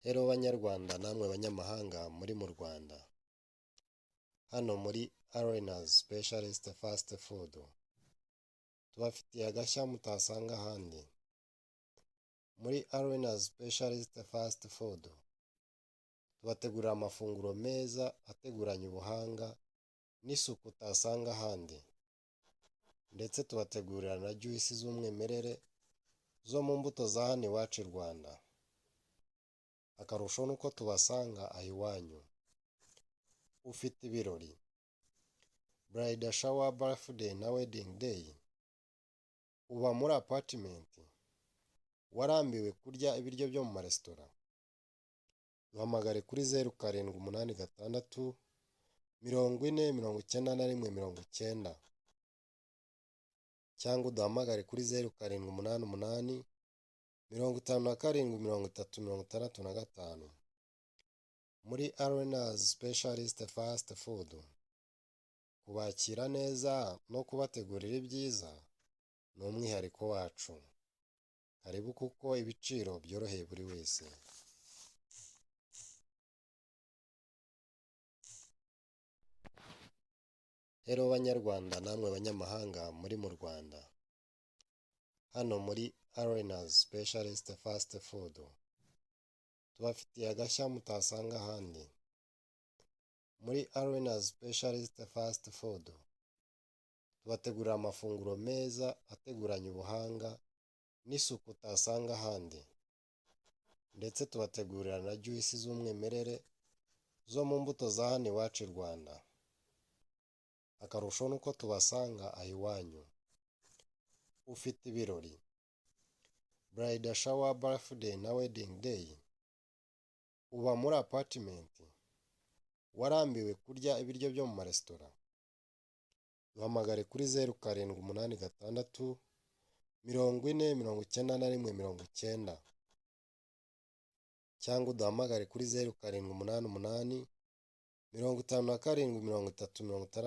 Hello banyarwanda namwe banyamahanga muri mu Rwanda, hano muri Arenas Specialist Fast Food tubafitiye agashya mutasanga ahandi. Muri Arenas Specialist Fast Food tubategurira amafunguro meza ateguranye ubuhanga n'isuku utasanga ahandi, ndetse tubategurira na juice z'umwimerere zo mu mbuto za hano iwacu i Rwanda. Akarusho nuko tubasanga aho iwanyu. Ufite ibirori, bridal shower, birthday na wedding day, uba muri apartment, warambiwe kurya ibiryo byo mu maresitora, duhamagare kuri 0786 40 91 90 cyangwa uduhamagare kuri 0788 57 30 65. Muri Arenas Specialist Fast Food kubakira neza no kubategurira ibyiza ni umwihariko wacu. Karibu kuko ibiciro byoroheye buri wese. Hello banyarwanda namwe banyamahanga muri mu Rwanda, hano muri Arenas Specialist Fast Food tubafitiye agashya mutasanga ahandi. Muri Arenas Specialist Fast Food tubategurira amafunguro meza ateguranye ubuhanga n'isuku utasanga ahandi, ndetse tubategurira na juice z'umwimerere zo mu mbuto za hano iwacu i Rwanda. Akarusho nuko tubasanga aho iwanyu. Ufite ibirori, bridal shower, birthday na wedding day, uba muri apartment, warambiwe kurya ibiryo byo mu maresitora, duhamagare kuri 0786 40 91 90 cyangwa uduhamagare kuri 0788 57 30 66.